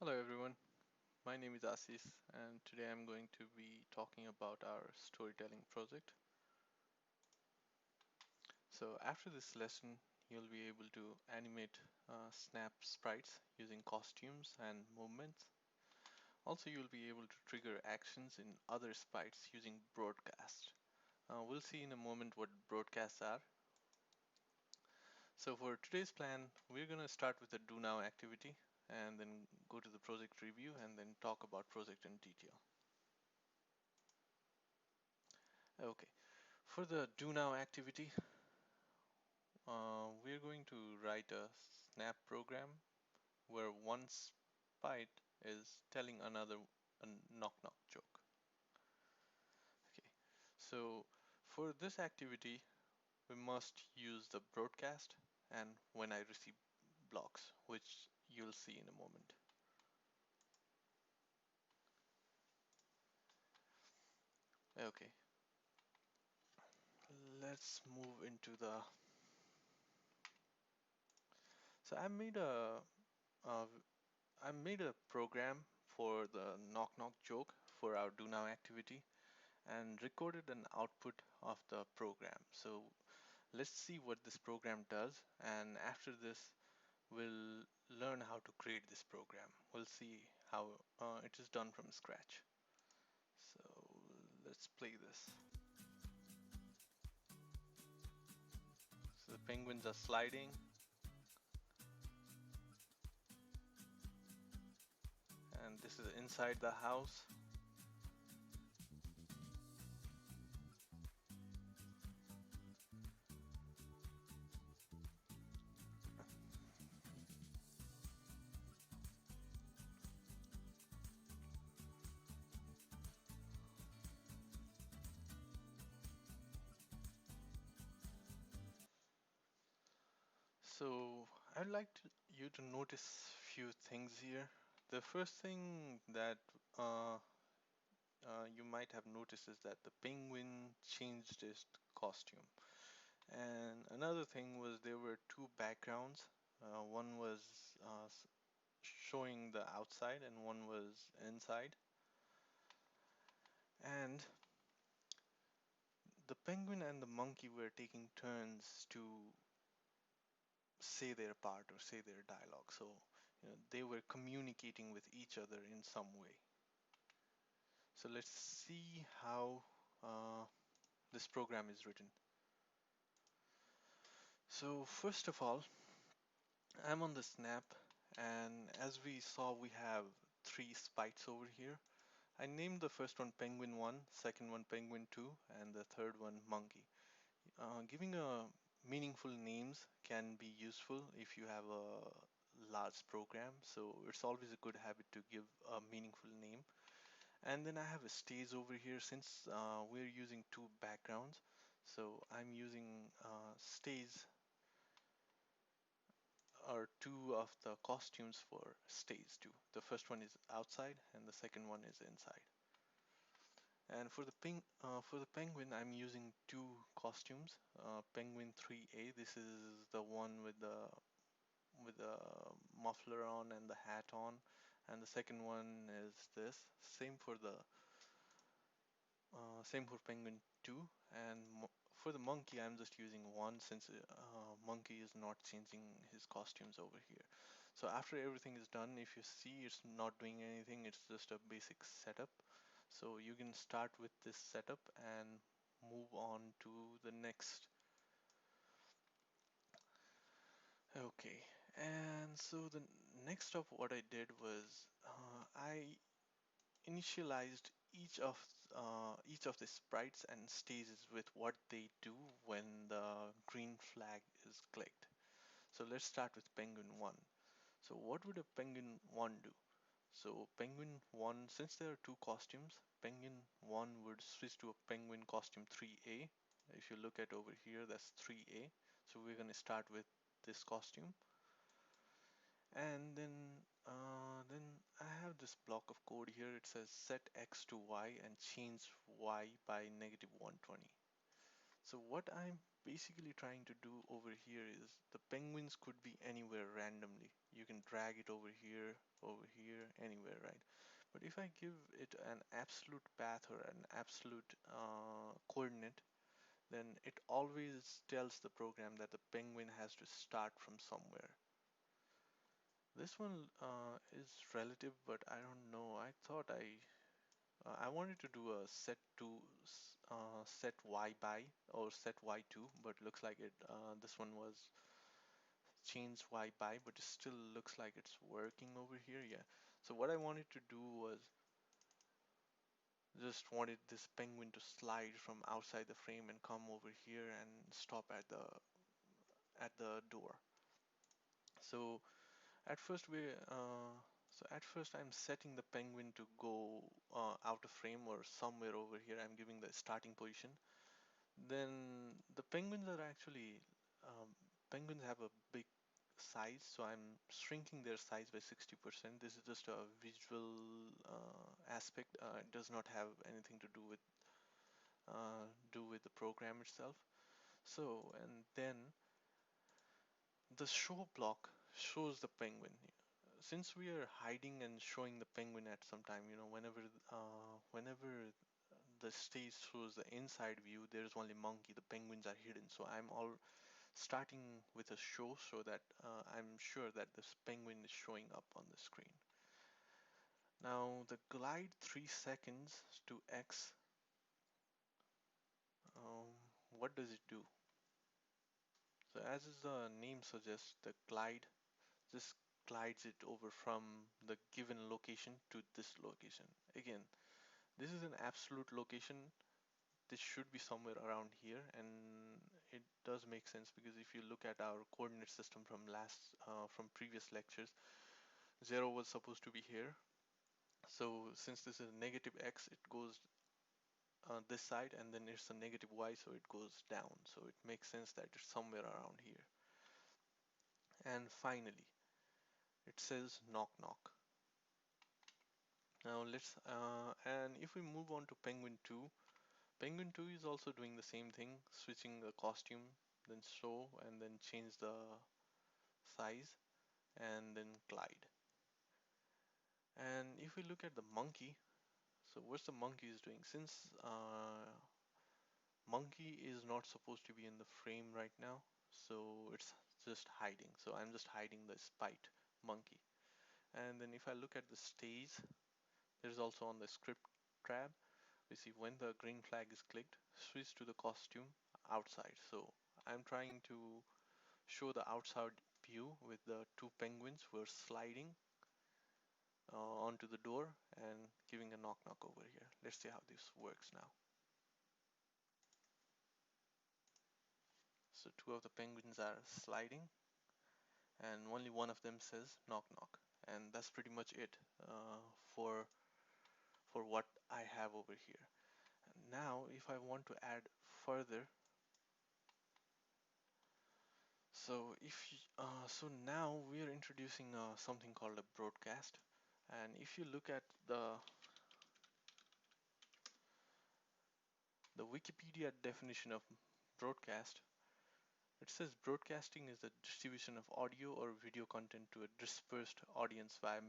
Hello everyone, my name is Asis and today I'm going to be talking about our storytelling project. So after this lesson, you'll be able to animate snap sprites using costumes and movements. Also, you'll be able to trigger actions in other sprites using broadcast. We'll see in a moment what broadcasts are. So for today's plan, we're going to start with the do now activity and then go to the project review and then talk about project in detail. Okay, for the do now activity, we're going to write a snap program where one sprite is telling another a knock knock joke. Okay, so for this activity, we must use the broadcast and when I receive blocks, which you'll see in a moment. Okay, let's move into the. So uh, I made a program for the knock knock joke for our do now activity and recorded an output of the program. So let's see what this program does, and after this we'll learn how to create this program. We'll see how it is done from scratch. So let's play this. So the penguins are sliding, and this is inside the house. So I'd like you to notice few things here. The first thing that uh, you might have noticed is that the penguin changed its costume. And another thing was there were two backgrounds. One was showing the outside and one was inside. And the penguin and the monkey were taking turns to say their part or say their dialogue. So, they were communicating with each other in some way. So let's see how this program is written. So first of all, I'm on the snap, and as we saw, we have three sprites over here. I named the first one Penguin 1, second one Penguin 2, and the third one Monkey. Giving a meaningful names can be useful if you have a large program, so it's always a good habit to give a meaningful name. And then I have a stage over here since we're using two backgrounds, so I'm using stage or two of the costumes for stage 2. The first one is outside and the second one is inside. And for the penguin, I'm using two costumes. Penguin 3A. This is the one with the muffler on and the hat on, and the second one is this. Same for penguin 2, and for the monkey, I'm just using one since monkey is not changing his costumes over here. So after everything is done, if you see it's not doing anything, it's just a basic setup. So you can start with this setup and move on to the next. Okay, and so the next up, what I did was I initialized each of the sprites and stages with what they do when the green flag is clicked. So let's start with Penguin 1. So what would a Penguin 1 do? So Penguin 1, since there are two costumes, Penguin 1 would switch to a Penguin costume 3A. If you look at over here, that's 3A. So we're going to start with this costume. And then I have this block of code here. It says set x to y and change y by negative 120. So what I'm basically trying to do over here is the penguins could be anywhere randomly. you can drag it over here, anywhere, right? But if I give it an absolute path or an absolute coordinate, then it always tells the program that the penguin has to start from somewhere. This one is relative, but I don't know. I thought I wanted to do a set to set y by or set y2, but looks like it this one was changed y by, but it still looks like it's working over here. Yeah. So what I wanted to do was just wanted this penguin to slide from outside the frame and come over here and stop at the door. So at first we so at first I'm setting the penguin to go out of frame or somewhere over here. I'm giving the starting position. Then the penguins are actually penguins have a big size, so I'm shrinking their size by 60%. This is just a visual aspect. It does not have anything to do with the program itself. So, and then the show block shows the penguin. Since we are hiding and showing the penguin at some time, whenever the stage shows the inside view, there's only monkey. The penguins are hidden. So I'm all starting with a show so that I'm sure that this penguin is showing up on the screen. Now the glide 3 seconds to X, um, what does it do? So as the name suggests, the glide just glides it over from the given location to this location. Again, this is an absolute location. This should be somewhere around here, and it does make sense because if you look at our coordinate system from previous lectures, 0 was supposed to be here. So since this is negative x, it goes this side, and then it's a negative y, so it goes down. So it makes sense that it's somewhere around here. And finally, it says knock knock. Now and if we move on to Penguin 2, Penguin 2 is also doing the same thing, switching the costume, then show, and then change the size, and then glide. And if we look at the monkey, so what's the monkey is doing? Since monkey is not supposed to be in the frame right now, so it's just hiding. So I'm just hiding the sprite monkey. And then if I look at the stage, there's also on the script tab, we see when the green flag is clicked, switch to the costume outside. So I'm trying to show the outside view with the two penguins who are sliding onto the door and giving a knock knock over here. Let's see how this works now. So two of the penguins are sliding and only one of them says knock knock, and that's pretty much it for what I have over here. And now if I want to add further, so now we are introducing something called a broadcast. And if you look at the Wikipedia definition of broadcast, it says broadcasting is the distribution of audio or video content to a dispersed audience via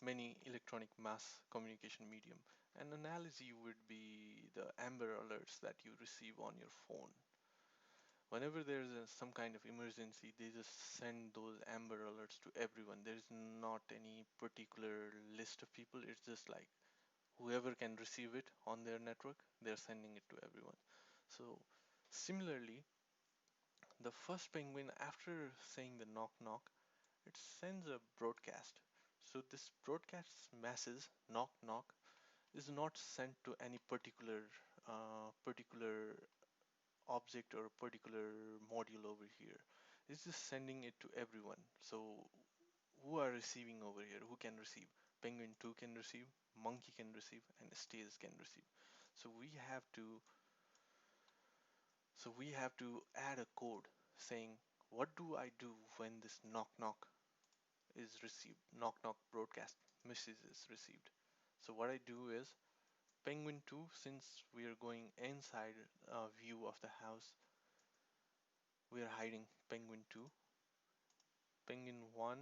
many electronic mass communication medium. An analogy would be the Amber Alerts that you receive on your phone. Whenever there's some kind of emergency, they just send those Amber Alerts to everyone. There's not any particular list of people. It's just like whoever can receive it on their network, they're sending it to everyone. So similarly, the first penguin, after saying the knock knock, it sends a broadcast. So this broadcast message, knock knock, is not sent to any particular object or a particular module over here. It's just sending it to everyone. So who are receiving over here? Who can receive? Penguin 2 can receive, monkey can receive, and Stays can receive. So we have to add a code saying what do I do when this knock knock is received, knock knock broadcast message is received. So what I do is Penguin 2, since we are going inside a view of the house, we are hiding Penguin 2. Penguin 1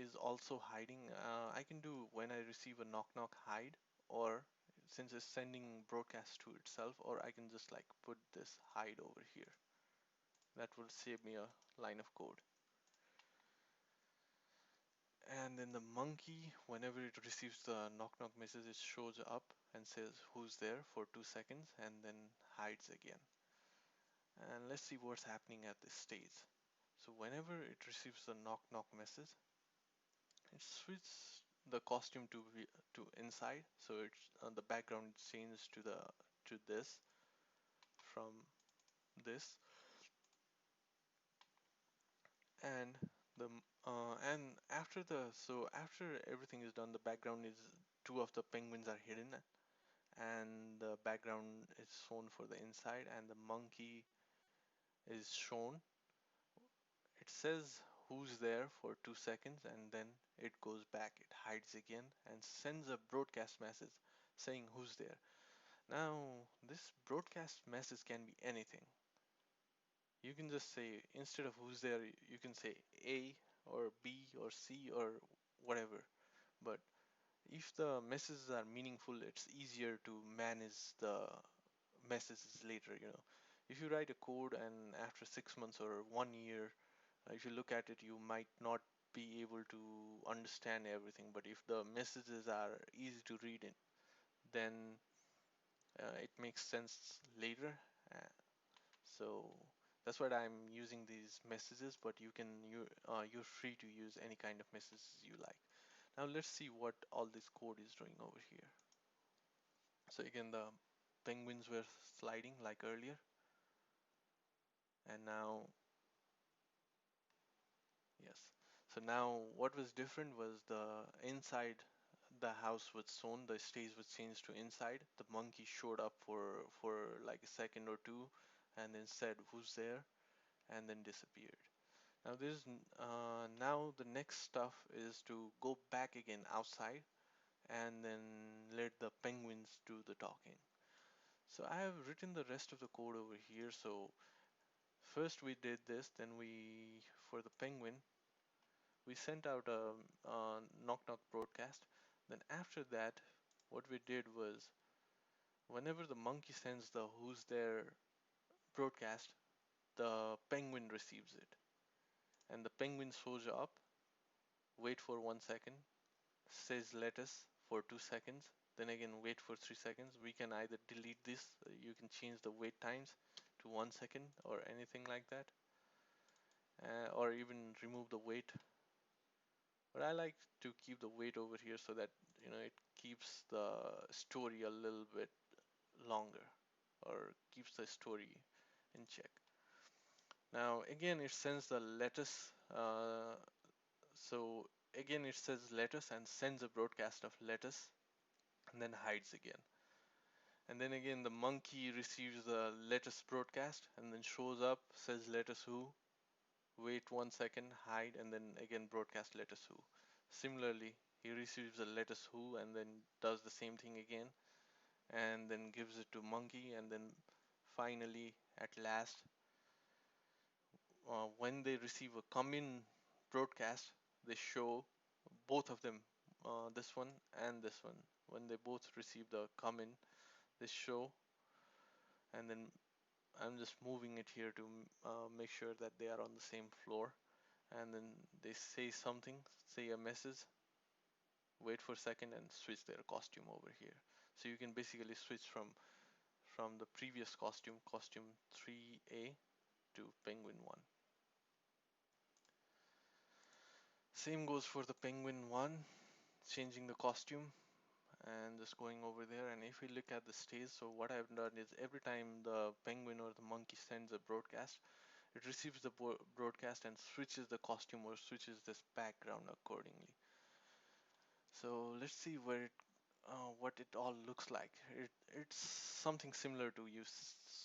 is also hiding. I can do when I receive a knock knock hide, or since it's sending broadcast to itself, or I can just like put this hide over here. That will save me a line of code. And then the monkey, whenever it receives the knock knock message, it shows up and says who's there for 2 seconds and then hides again. And let's see what's happening at this stage. So whenever it receives the knock knock message, it switches the costume to inside. So it's the background changes to this from this, and the and after the so after everything is done, the background is two of the penguins are hidden, and the background is shown for the inside, and the monkey is shown. It says who's there for 2 seconds, and then it goes back, it hides again and sends a broadcast message saying who's there. Now this broadcast message can be anything. You can just say, instead of who's there, you can say A or B or C or whatever. But if the messages are meaningful, it's easier to manage the messages later, you know. If you write a code and after 6 months or 1 year, if you look at it, you might not be able to understand everything. But if the messages are easy to read, then it makes sense later. Uh, so that's what I'm using these messages. But you're free to use any kind of messages you like. Now let's see what all this code is doing over here. So again, the penguins were sliding like earlier, and now, yes. So now what was different was the inside the house was shown, the stage was changed to inside. The monkey showed up for like a second or two, and then said who's there, and then disappeared. Now now the next stuff is to go back again outside and then let the penguins do the talking. So I have written the rest of the code over here. So first we did this, then for the penguin, we sent out a knock knock broadcast. Then after that, what we did was whenever the monkey sends the who's there broadcast, the penguin receives it. And the penguin shows up, wait for 1 second, says lettuce for 2 seconds, then again wait for 3 seconds. We can either delete this, you can change the wait times to 1 second or anything like that, or even remove the wait. But I like to keep the wait over here so that it keeps the story a little bit longer or keeps the story in check. Now again it sends the lettuce, so again it says lettuce and sends a broadcast of lettuce and then hides again. And then again the monkey receives the lettuce broadcast and then shows up, says lettuce who, wait 1 second, hide, and then again broadcast lettuce who. Similarly, he receives a lettuce who and then does the same thing again and then gives it to monkey, and then finally at last, when they receive a come in broadcast, they show both of them, this one and this one. When they both receive the come in, they show, and then I'm just moving it here to make sure that they are on the same floor. And then they say something, say a message, wait for a second, and switch their costume over here. So you can basically switch from the previous costume 3A to penguin 1. Same goes for the penguin 1, changing the costume and just going over there. And if we look at the stage, so what I've done is every time the penguin or the monkey sends a broadcast, it receives the broadcast and switches the costume or switches this background accordingly. So let's see what it all looks like. It's something similar to you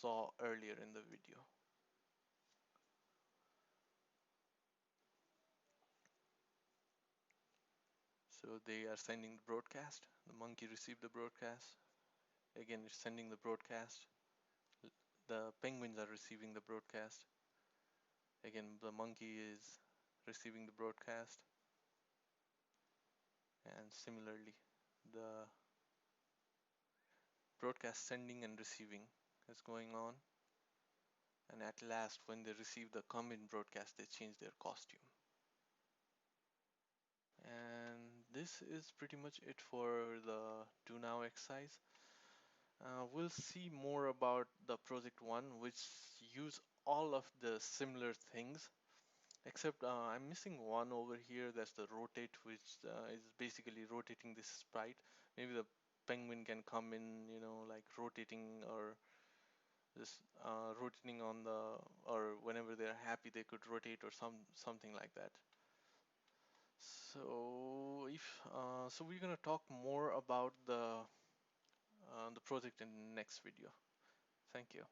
saw earlier in the video. So they are sending the broadcast. The monkey received the broadcast. Again, it's sending the broadcast. The penguins are receiving the broadcast. Again, the monkey is receiving the broadcast. And similarly, the broadcast sending and receiving is going on. And at last, when they receive the combined broadcast, they change their costume. And this is pretty much it for the do now exercise. We'll see more about the project one, which use all of the similar things, except I'm missing one over here. That's the rotate, which is basically rotating this sprite. Maybe the penguin can come in, like rotating or just rotating on the, or whenever they're happy, they could rotate or something like that. So we're gonna talk more about the project in the next video. Thank you.